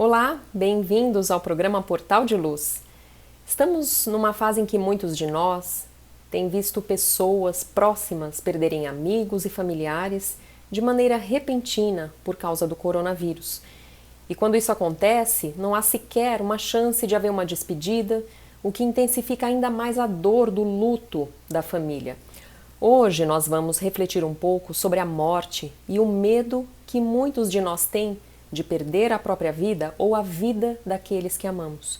Olá, bem-vindos ao programa Portal de Luz. Estamos numa fase em que muitos de nós têm visto pessoas próximas perderem amigos e familiares de maneira repentina por causa do coronavírus. E quando isso acontece, não há sequer uma chance de haver uma despedida, o que intensifica ainda mais a dor do luto da família. Hoje nós vamos refletir um pouco sobre a morte e o medo que muitos de nós têm de perder a própria vida ou a vida daqueles que amamos.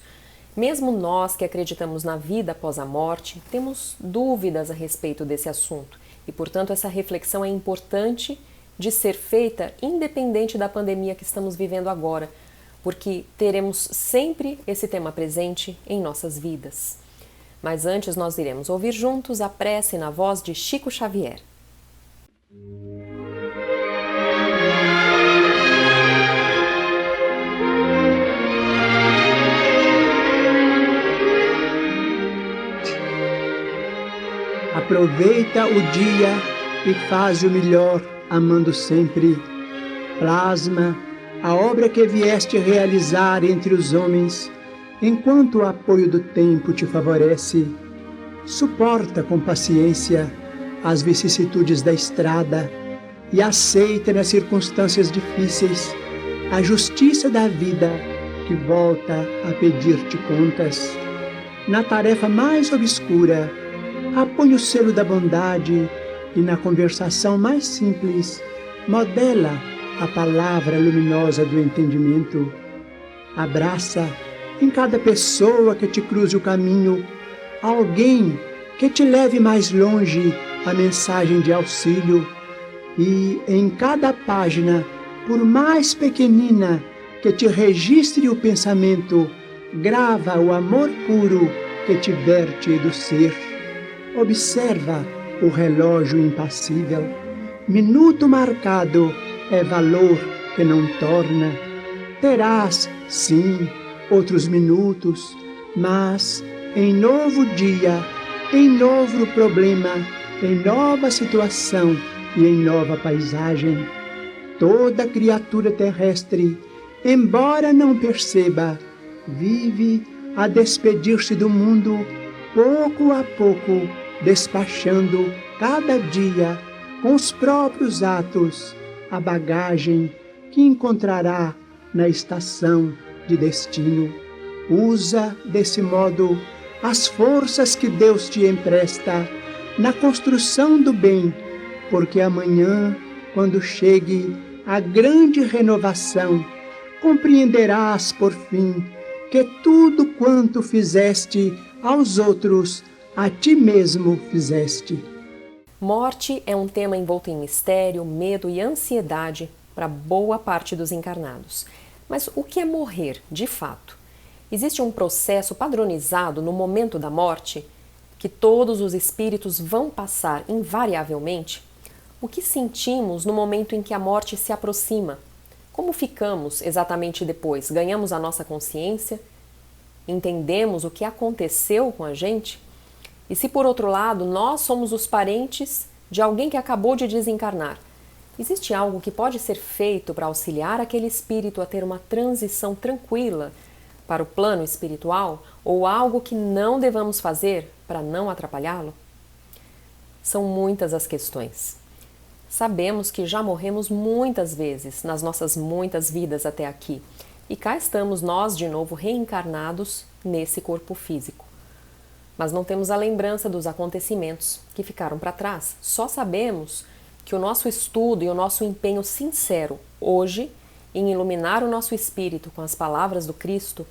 Mesmo nós que acreditamos na vida após a morte, temos dúvidas a respeito desse assunto e, portanto, essa reflexão é importante de ser feita independente da pandemia que estamos vivendo agora, porque teremos sempre esse tema presente em nossas vidas. Mas antes nós iremos ouvir juntos a prece na voz de Chico Xavier. Aproveita o dia e faz o melhor, amando sempre. Plasma a obra que vieste realizar entre os homens, enquanto o apoio do tempo te favorece. Suporta com paciência as vicissitudes da estrada e aceita nas circunstâncias difíceis a justiça da vida que volta a pedir-te contas. Na tarefa mais obscura, apõe o selo da bondade e na conversação mais simples, modela a palavra luminosa do entendimento. Abraça em cada pessoa que te cruze o caminho alguém que te leve mais longe a mensagem de auxílio e em cada página, por mais pequenina que te registre o pensamento, grava o amor puro que te verte do ser. Observa o relógio impassível. Minuto marcado é valor que não torna. Terás, sim, outros minutos, mas em novo dia, em novo problema, em nova situação e em nova paisagem, toda criatura terrestre, embora não perceba, vive a despedir-se do mundo pouco a pouco, despachando cada dia com os próprios atos a bagagem que encontrará na estação de destino. Usa desse modo as forças que Deus te empresta na construção do bem, porque amanhã, quando chegue a grande renovação, compreenderás por fim que tudo quanto fizeste aos outros, a ti mesmo fizeste. Morte é um tema envolto em mistério, medo e ansiedade para boa parte dos encarnados. Mas o que é morrer, de fato? Existe um processo padronizado no momento da morte que todos os espíritos vão passar invariavelmente? O que sentimos no momento em que a morte se aproxima? Como ficamos exatamente depois? Ganhamos a nossa consciência? Entendemos o que aconteceu com a gente? E se, por outro lado, nós somos os parentes de alguém que acabou de desencarnar, existe algo que pode ser feito para auxiliar aquele espírito a ter uma transição tranquila para o plano espiritual, ou algo que não devamos fazer para não atrapalhá-lo? São muitas as questões. Sabemos que já morremos muitas vezes nas nossas muitas vidas até aqui, e cá estamos nós de novo reencarnados nesse corpo físico. Mas não temos a lembrança dos acontecimentos que ficaram para trás. Só sabemos que o nosso estudo e o nosso empenho sincero hoje em iluminar o nosso espírito com as palavras do Cristo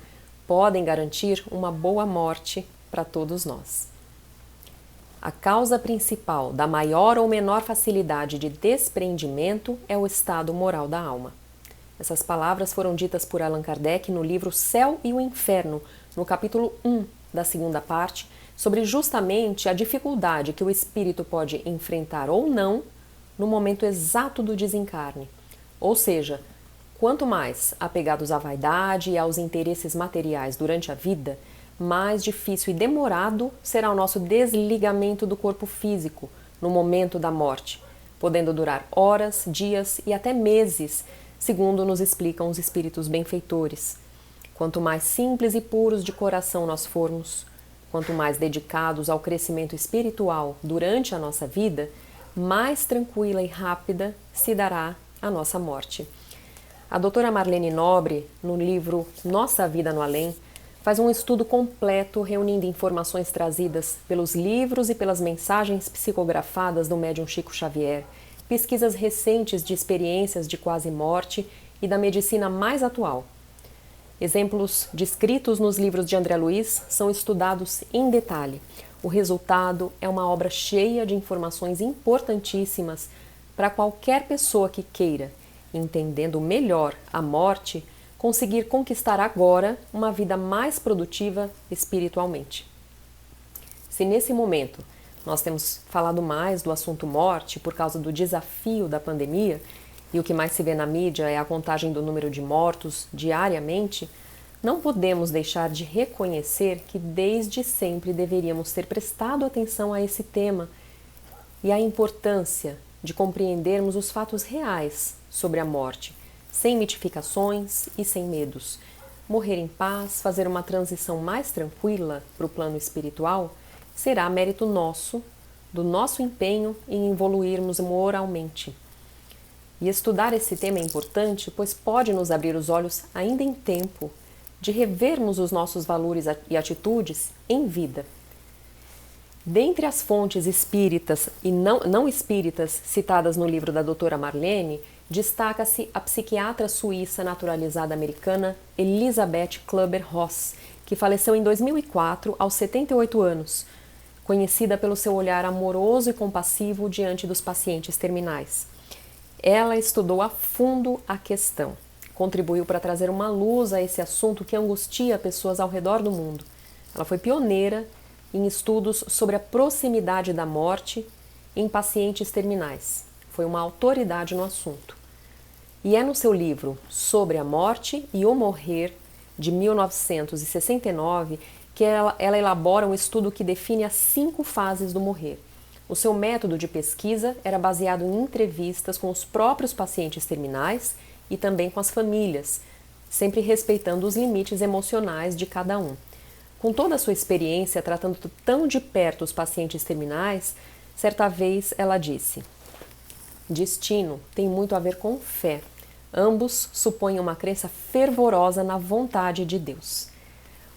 podem garantir uma boa morte para todos nós. A causa principal da maior ou menor facilidade de desprendimento é o estado moral da alma. Essas palavras foram ditas por Allan Kardec no livro Céu e o Inferno, no capítulo 1 da segunda parte, sobre justamente a dificuldade que o espírito pode enfrentar ou não no momento exato do desencarne. Ou seja, quanto mais apegados à vaidade e aos interesses materiais durante a vida, mais difícil e demorado será o nosso desligamento do corpo físico no momento da morte, podendo durar horas, dias e até meses, segundo nos explicam os espíritos benfeitores. Quanto mais simples e puros de coração nós formos, quanto mais dedicados ao crescimento espiritual durante a nossa vida, mais tranquila e rápida se dará a nossa morte. A doutora Marlene Nobre, no livro Nossa Vida no Além, faz um estudo completo reunindo informações trazidas pelos livros e pelas mensagens psicografadas do médium Chico Xavier, pesquisas recentes de experiências de quase morte e da medicina mais atual. Exemplos descritos nos livros de André Luiz são estudados em detalhe. O resultado é uma obra cheia de informações importantíssimas para qualquer pessoa que queira, entendendo melhor a morte, conseguir conquistar agora uma vida mais produtiva espiritualmente. Se nesse momento nós temos falado mais do assunto morte por causa do desafio da pandemia, e o que mais se vê na mídia é a contagem do número de mortos diariamente, não podemos deixar de reconhecer que desde sempre deveríamos ter prestado atenção a esse tema e a importância de compreendermos os fatos reais sobre a morte, sem mitificações e sem medos. Morrer em paz, fazer uma transição mais tranquila para o plano espiritual, será mérito nosso, do nosso empenho em evoluirmos moralmente. E estudar esse tema é importante, pois pode nos abrir os olhos ainda em tempo de revermos os nossos valores e atitudes em vida. Dentre as fontes espíritas e não espíritas citadas no livro da doutora Marlene, destaca-se a psiquiatra suíça naturalizada americana Elisabeth Kluber-Ross, que faleceu em 2004 aos 78 anos, conhecida pelo seu olhar amoroso e compassivo diante dos pacientes terminais. Ela estudou a fundo a questão, contribuiu para trazer uma luz a esse assunto que angustia pessoas ao redor do mundo. Ela foi pioneira em estudos sobre a proximidade da morte em pacientes terminais. Foi uma autoridade no assunto. E é no seu livro Sobre a Morte e o Morrer, de 1969, que ela elabora um estudo que define as 5 fases do morrer. O seu método de pesquisa era baseado em entrevistas com os próprios pacientes terminais e também com as famílias, sempre respeitando os limites emocionais de cada um. Com toda a sua experiência tratando tão de perto os pacientes terminais, certa vez ela disse: "Destino tem muito a ver com fé. Ambos supõem uma crença fervorosa na vontade de Deus.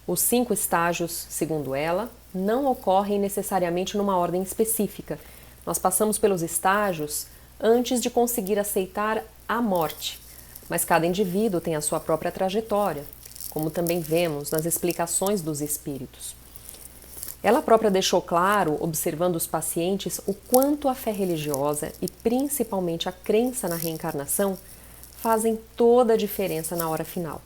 Os 5 estágios, segundo ela, não ocorrem necessariamente numa ordem específica. Nós passamos pelos estágios antes de conseguir aceitar a morte, mas cada indivíduo tem a sua própria trajetória, como também vemos nas explicações dos espíritos. Ela própria deixou claro, observando os pacientes, o quanto a fé religiosa e principalmente a crença na reencarnação fazem toda a diferença na hora final.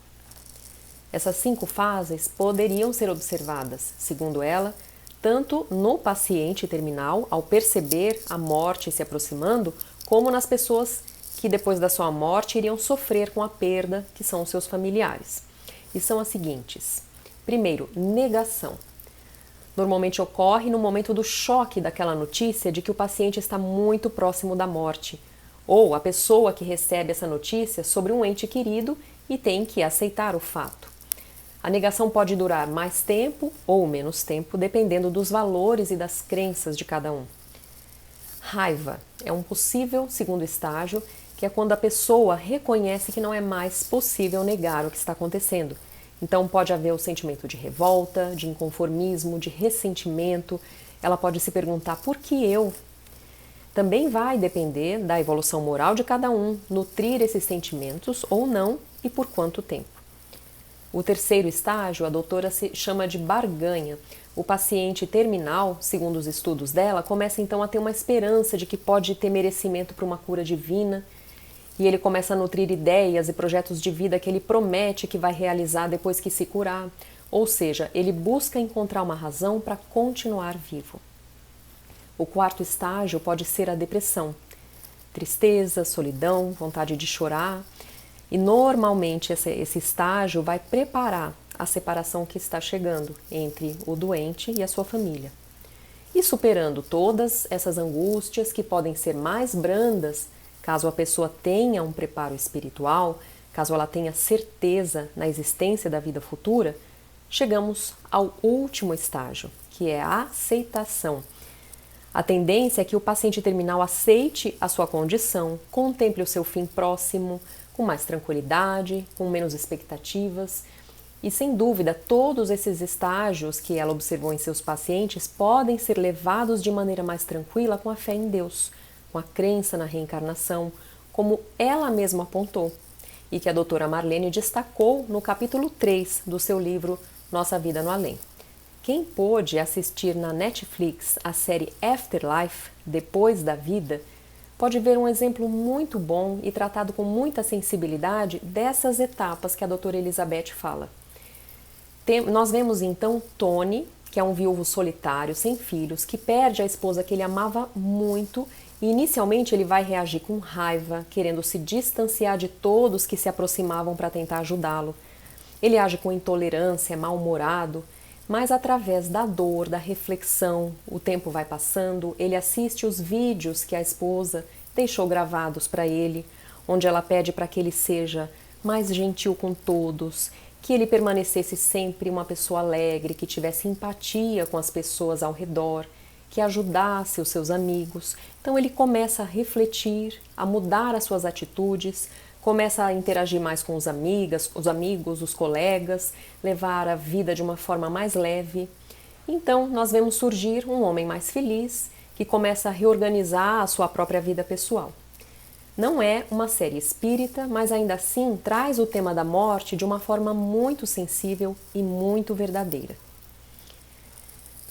Essas 5 fases poderiam ser observadas, segundo ela, tanto no paciente terminal, ao perceber a morte se aproximando, como nas pessoas que depois da sua morte iriam sofrer com a perda, que são os seus familiares. E são as seguintes. Primeiro, negação. Normalmente ocorre no momento do choque daquela notícia de que o paciente está muito próximo da morte, ou a pessoa que recebe essa notícia sobre um ente querido e tem que aceitar o fato. A negação pode durar mais tempo ou menos tempo, dependendo dos valores e das crenças de cada um. Raiva é um possível segundo estágio, que é quando a pessoa reconhece que não é mais possível negar o que está acontecendo. Então pode haver o sentimento de revolta, de inconformismo, de ressentimento. Ela pode se perguntar: por que eu? Também vai depender da evolução moral de cada um, nutrir esses sentimentos ou não e por quanto tempo. O terceiro estágio, a doutora se chama de barganha. O paciente terminal, segundo os estudos dela, começa então a ter uma esperança de que pode ter merecimento para uma cura divina, e ele começa a nutrir ideias e projetos de vida que ele promete que vai realizar depois que se curar. Ou seja, ele busca encontrar uma razão para continuar vivo. O quarto estágio pode ser a depressão. Tristeza, solidão, vontade de chorar. E normalmente esse estágio vai preparar a separação que está chegando entre o doente e a sua família. E superando todas essas angústias que podem ser mais brandas, caso a pessoa tenha um preparo espiritual, caso ela tenha certeza na existência da vida futura, chegamos ao último estágio, que é a aceitação. A tendência é que o paciente terminal aceite a sua condição, contemple o seu fim próximo, com mais tranquilidade, com menos expectativas. E sem dúvida, todos esses estágios que ela observou em seus pacientes podem ser levados de maneira mais tranquila com a fé em Deus, com a crença na reencarnação, como ela mesma apontou, e que a doutora Marlene destacou no capítulo 3 do seu livro Nossa Vida no Além. Quem pôde assistir na Netflix a série Afterlife, Depois da Vida, pode ver um exemplo muito bom e tratado com muita sensibilidade dessas etapas que a doutora Elizabeth fala. Nós vemos então Tony, que é um viúvo solitário, sem filhos, que perde a esposa que ele amava muito e inicialmente ele vai reagir com raiva, querendo se distanciar de todos que se aproximavam para tentar ajudá-lo. Ele age com intolerância, é mal-humorado, mas através da dor, da reflexão, o tempo vai passando, ele assiste os vídeos que a esposa deixou gravados para ele, onde ela pede para que ele seja mais gentil com todos, que ele permanecesse sempre uma pessoa alegre, que tivesse empatia com as pessoas ao redor, que ajudasse os seus amigos. Então ele começa a refletir, a mudar as suas atitudes, começa a interagir mais com os amigos, os colegas, levar a vida de uma forma mais leve. Então nós vemos surgir um homem mais feliz, que começa a reorganizar a sua própria vida pessoal. Não é uma série espírita, mas ainda assim traz o tema da morte de uma forma muito sensível e muito verdadeira.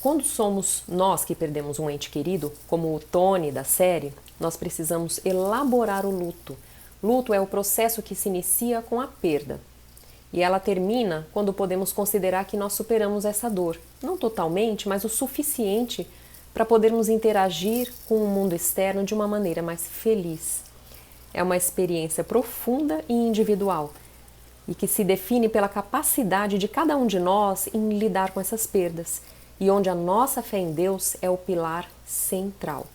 Quando somos nós que perdemos um ente querido, como o Tony da série, nós precisamos elaborar o luto. Luto é o processo que se inicia com a perda. E ela termina quando podemos considerar que nós superamos essa dor. Não totalmente, mas o suficiente para podermos interagir com o mundo externo de uma maneira mais feliz. É uma experiência profunda e individual, e que se define pela capacidade de cada um de nós em lidar com essas perdas, e onde a nossa fé em Deus é o pilar central.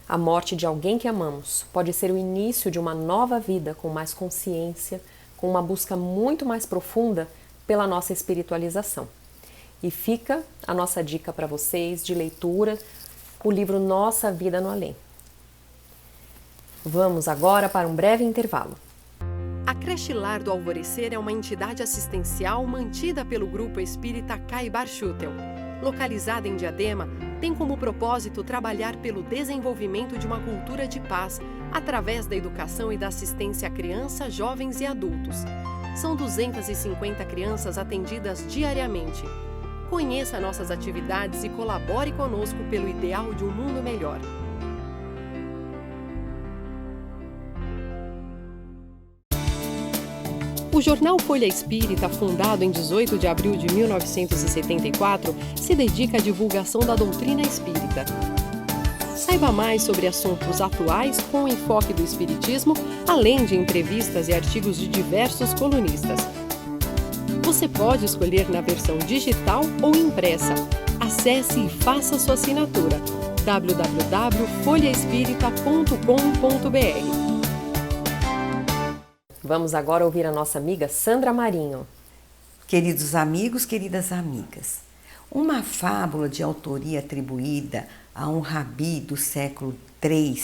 A morte de alguém que amamos pode ser o início de uma nova vida com mais consciência, com uma busca muito mais profunda pela nossa espiritualização. E fica a nossa dica para vocês de leitura, o livro Nossa Vida no Além. Vamos agora para um breve intervalo. A Creche Lar do Alvorecer é uma entidade assistencial mantida pelo Grupo Espírita Caibar Schutel. Localizada em Diadema, tem como propósito trabalhar pelo desenvolvimento de uma cultura de paz através da educação e da assistência a crianças, jovens e adultos. São 250 crianças atendidas diariamente. Conheça nossas atividades e colabore conosco pelo ideal de um mundo melhor. O jornal Folha Espírita, fundado em 18 de abril de 1974, se dedica à divulgação da doutrina espírita. Saiba mais sobre assuntos atuais com o enfoque do espiritismo, além de entrevistas e artigos de diversos colunistas. Você pode escolher na versão digital ou impressa. Acesse e faça sua assinatura www.folhaespirita.com.br. Vamos agora ouvir a nossa amiga Sandra Marinho. Queridos amigos, queridas amigas, uma fábula de autoria atribuída a um rabi do século III,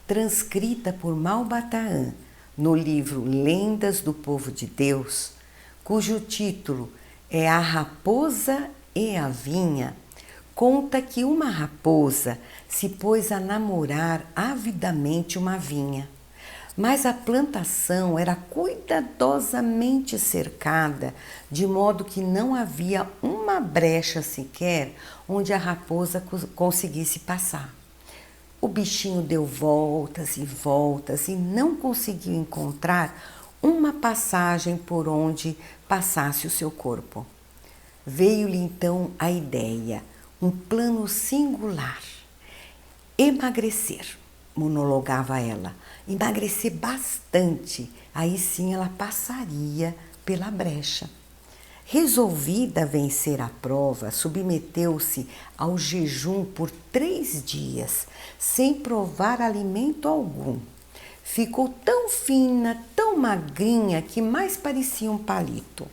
transcrita por Malbataan no livro Lendas do Povo de Deus, cujo título é A Raposa e a Vinha, conta que uma raposa se pôs a namorar avidamente uma vinha. Mas a plantação era cuidadosamente cercada, de modo que não havia uma brecha sequer onde a raposa conseguisse passar. O bichinho deu voltas e não conseguiu encontrar uma passagem por onde passasse o seu corpo. Veio-lhe então a ideia, um plano singular: emagrecer. Monologava ela, emagrecer bastante, aí sim ela passaria pela brecha. Resolvida a vencer a prova, submeteu-se ao jejum por 3 dias, sem provar alimento algum. ficou tão fina, tão magrinha, que mais parecia um palito.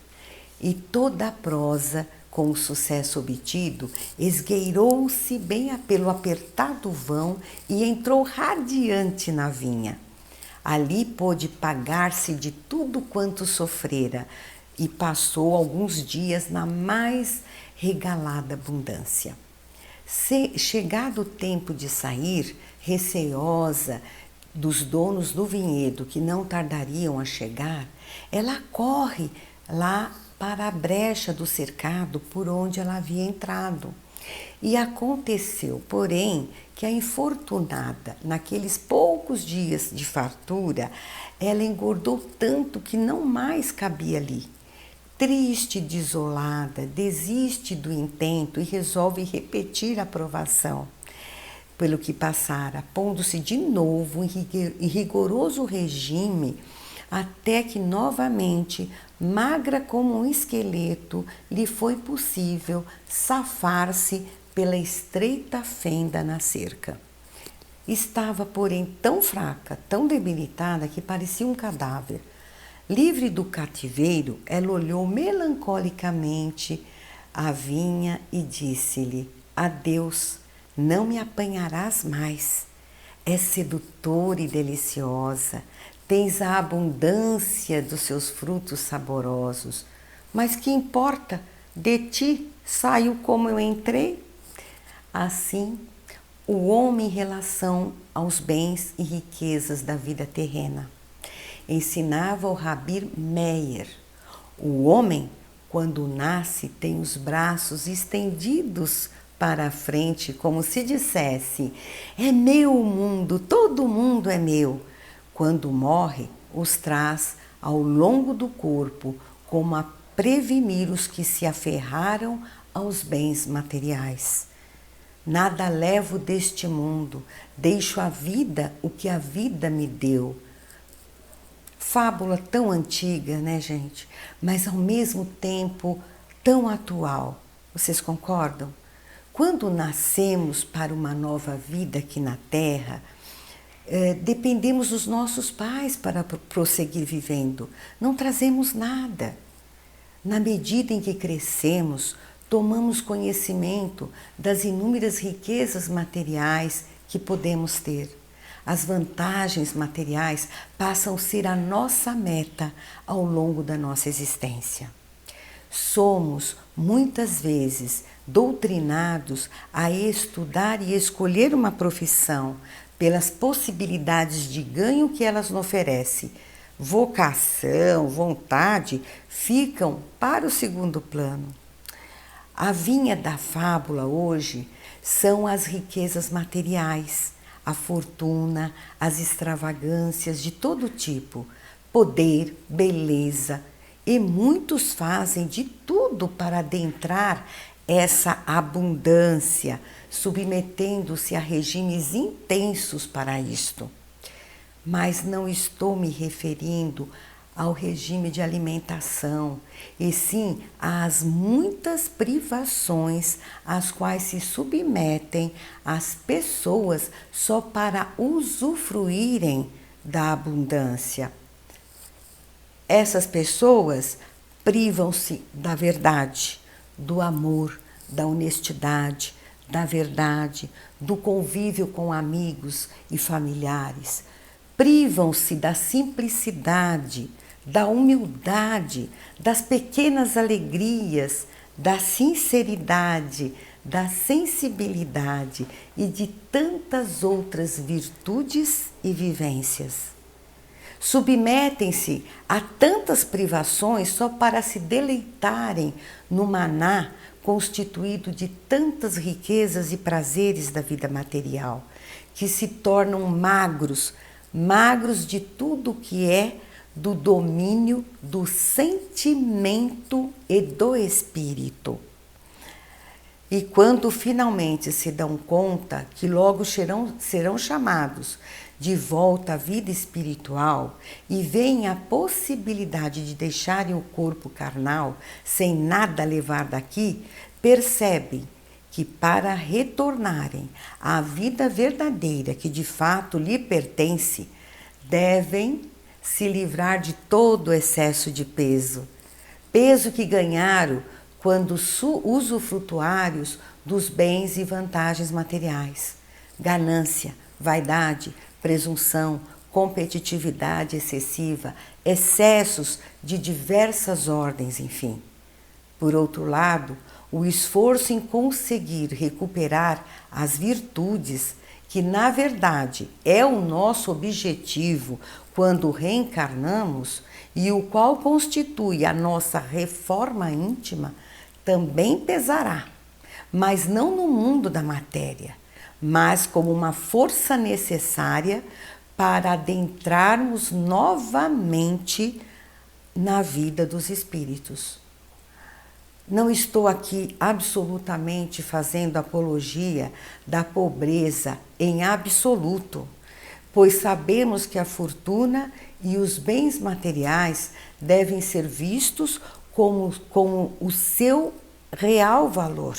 E toda a prosa, com o sucesso obtido, esgueirou-se bem pelo apertado vão e entrou radiante na vinha. Ali pôde pagar-se de tudo quanto sofrera e passou alguns dias na mais regalada abundância. Chegado o tempo de sair, receosa dos donos do vinhedo que não tardariam a chegar, ela corre lá para a brecha do cercado por onde ela havia entrado. E aconteceu, porém, que a infortunada, naqueles poucos dias de fartura, ela engordou tanto que não mais cabia ali. Triste e desolada, desiste do intento e resolve repetir a provação pelo que passara, pondo-se de novo em rigoroso regime, até que novamente, magra como um esqueleto, lhe foi possível safar-se pela estreita fenda na cerca. Estava, porém, tão fraca, tão debilitada, que parecia um cadáver. Livre do cativeiro, ela olhou melancolicamente a vinha e disse-lhe: adeus, não me apanharás mais. És sedutora e deliciosa, tens a abundância dos seus frutos saborosos, mas que importa? De ti saio como eu entrei. Assim, o homem em relação aos bens e riquezas da vida terrena. Ensinava o Rabi Meir: o homem, quando nasce, tem os braços estendidos para a frente, como se dissesse: é meu o mundo, todo mundo é meu. Quando morre, os traz ao longo do corpo, como a prevenir os que se aferraram aos bens materiais. Nada levo deste mundo, deixo a vida o que a vida me deu. Fábula tão antiga, né, gente? Mas ao mesmo tempo tão atual. Vocês concordam? Quando nascemos para uma nova vida aqui na Terra, dependemos dos nossos pais para prosseguir vivendo. Não trazemos nada. Na medida em que crescemos, tomamos conhecimento das inúmeras riquezas materiais que podemos ter. As vantagens materiais passam a ser a nossa meta ao longo da nossa existência. Somos, muitas vezes, doutrinados a estudar e escolher uma profissão pelas possibilidades de ganho que elas nos oferecem. Vocação, vontade ficam para o segundo plano. A vinha da fábula hoje são as riquezas materiais, a fortuna, as extravagâncias de todo tipo, poder, beleza, e muitos fazem de tudo para adentrar essa abundância, submetendo-se a regimes intensos para isto. Mas não estou me referindo ao regime de alimentação, e sim às muitas privações às quais se submetem as pessoas só para usufruírem da abundância. Essas pessoas privam-se da verdade, do amor, da honestidade, da verdade, do convívio com amigos e familiares. Privam-se da simplicidade, da humildade, das pequenas alegrias, da sinceridade, da sensibilidade e de tantas outras virtudes e vivências. Submetem-se a tantas privações só para se deleitarem no maná constituído de tantas riquezas e prazeres da vida material, que se tornam magros de tudo que é do domínio do sentimento e do espírito. E quando finalmente se dão conta que logo serão chamados de volta à vida espiritual e veem a possibilidade de deixarem o corpo carnal sem nada levar daqui, percebem que para retornarem à vida verdadeira que de fato lhe pertence, devem se livrar de todo excesso de peso que ganharam quando usufrutuários dos bens e vantagens materiais. Ganância, vaidade, presunção, competitividade excessiva, excessos de diversas ordens, enfim. Por outro lado, o esforço em conseguir recuperar as virtudes, que na verdade é o nosso objetivo quando reencarnamos e o qual constitui a nossa reforma íntima, também pesará, mas não no mundo da matéria, mas como uma força necessária para adentrarmos novamente na vida dos espíritos. Não estou aqui absolutamente fazendo apologia da pobreza em absoluto, pois sabemos que a fortuna e os bens materiais devem ser vistos como o seu real valor,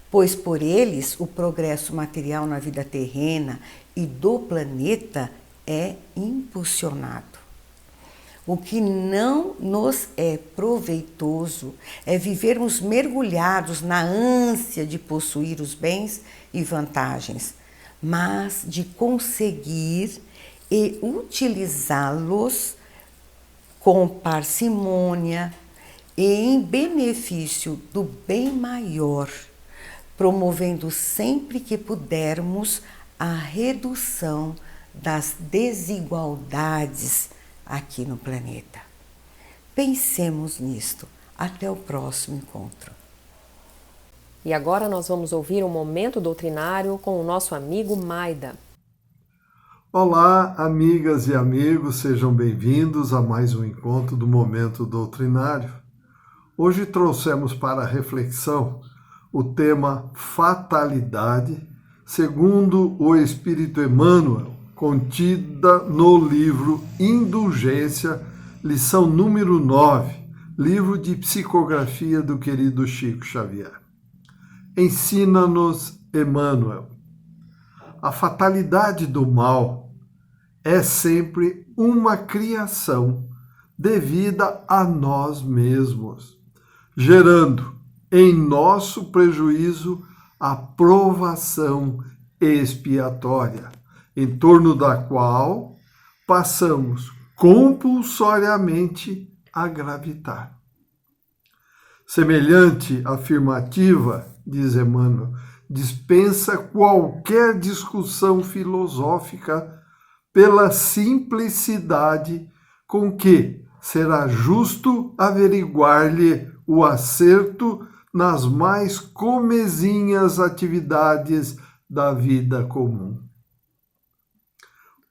pois por eles o progresso material na vida terrena e do planeta é impulsionado. O que não nos é proveitoso é vivermos mergulhados na ânsia de possuir os bens e vantagens, mas de conseguir e utilizá-los com parcimônia e em benefício do bem maior, promovendo sempre que pudermos a redução das desigualdades aqui no planeta. Pensemos nisto. Até o próximo encontro. E agora nós vamos ouvir um momento doutrinário com o nosso amigo Maida. Olá, amigas e amigos, sejam bem-vindos a mais um encontro do Momento Doutrinário. Hoje trouxemos para a reflexão o tema fatalidade, segundo o Espírito Emmanuel, contida no livro Indulgência, lição número 9, livro de psicografia do querido Chico Xavier. Ensina-nos Emmanuel. A fatalidade do mal é sempre uma criação devida a nós mesmos, gerando em nosso prejuízo a provação expiatória, em torno da qual passamos compulsoriamente a gravitar. Semelhante afirmativa, diz Emmanuel, dispensa qualquer discussão filosófica pela simplicidade com que será justo averiguar-lhe o acerto nas mais comezinhas atividades da vida comum.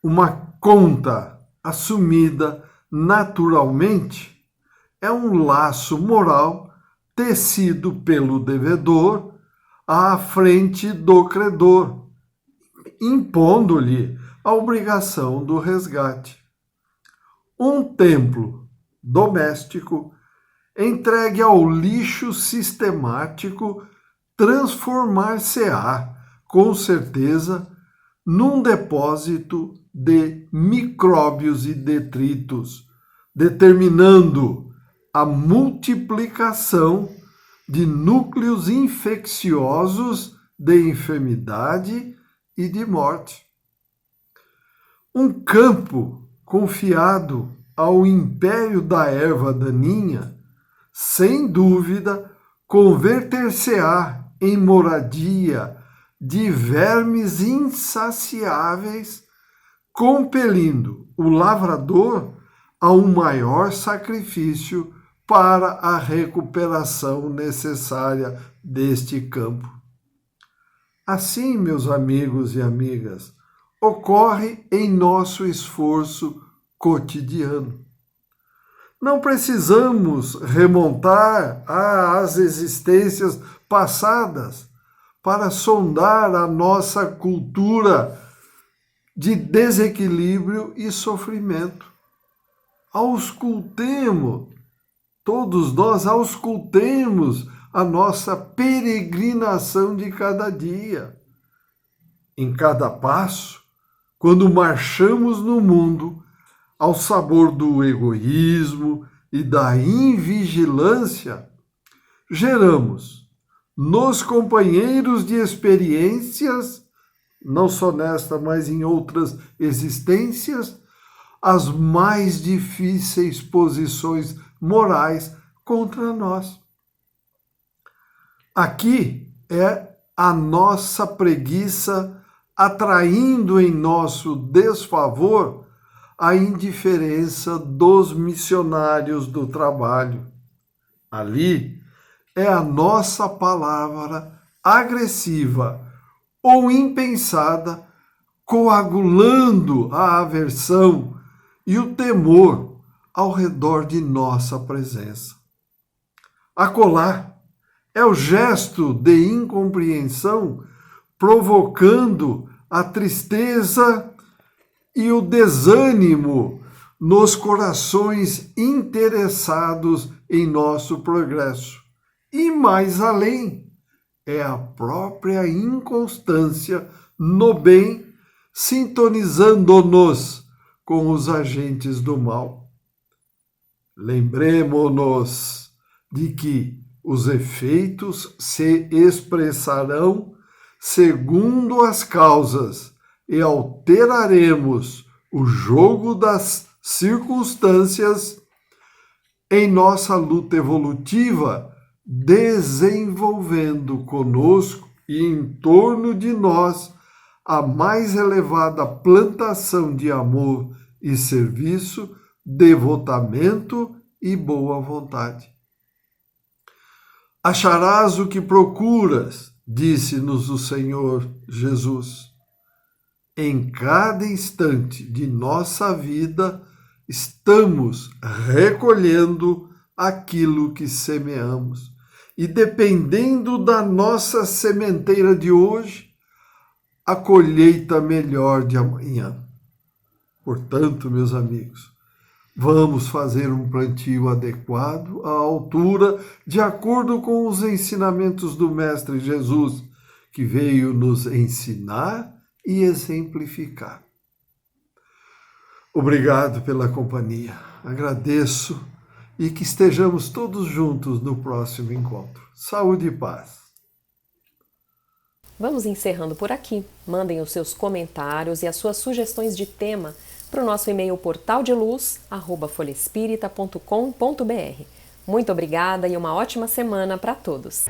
Uma conta assumida naturalmente é um laço moral tecido pelo devedor à frente do credor, impondo-lhe a obrigação do resgate. Um templo doméstico entregue ao lixo sistemático transformar-se-á, com certeza, num depósito de micróbios e detritos, determinando a multiplicação de núcleos infecciosos de enfermidade e de morte. Um campo confiado ao império da erva daninha, sem dúvida, converter-se-á em moradia de vermes insaciáveis, compelindo o lavrador a um maior sacrifício para a recuperação necessária deste campo. Assim, meus amigos e amigas, ocorre em nosso esforço cotidiano. Não precisamos remontar às existências passadas para sondar a nossa cultura de desequilíbrio e sofrimento. Auscultemos, todos nós auscultemos a nossa peregrinação de cada dia. Em cada passo, quando marchamos no mundo, ao sabor do egoísmo e da invigilância, geramos nos companheiros de experiências, não só nesta, mas em outras existências, as mais difíceis posições morais contra nós. Aqui é a nossa preguiça atraindo em nosso desfavor a indiferença dos missionários do trabalho. Ali é a nossa palavra agressiva ou impensada, coagulando a aversão e o temor ao redor de nossa presença. Acolá é o gesto de incompreensão provocando a tristeza e o desânimo nos corações interessados em nosso progresso. E mais além, é a própria inconstância no bem, sintonizando-nos com os agentes do mal. Lembremo-nos de que os efeitos se expressarão segundo as causas e alteraremos o jogo das circunstâncias em nossa luta evolutiva, desenvolvendo conosco e em torno de nós a mais elevada plantação de amor e serviço, devotamento e boa vontade. Acharás o que procuras, disse-nos o Senhor Jesus. Em cada instante de nossa vida, estamos recolhendo aquilo que semeamos. E dependendo da nossa sementeira de hoje, a colheita melhor de amanhã. Portanto, meus amigos, vamos fazer um plantio adequado, à altura, de acordo com os ensinamentos do Mestre Jesus, que veio nos ensinar e exemplificar. Obrigado pela companhia. Agradeço e que estejamos todos juntos no próximo encontro. Saúde e paz. Vamos encerrando por aqui. Mandem os seus comentários e as suas sugestões de tema para o nosso e-mail portaldeluz@folhaespirita.com.br. Muito obrigada e uma ótima semana para todos!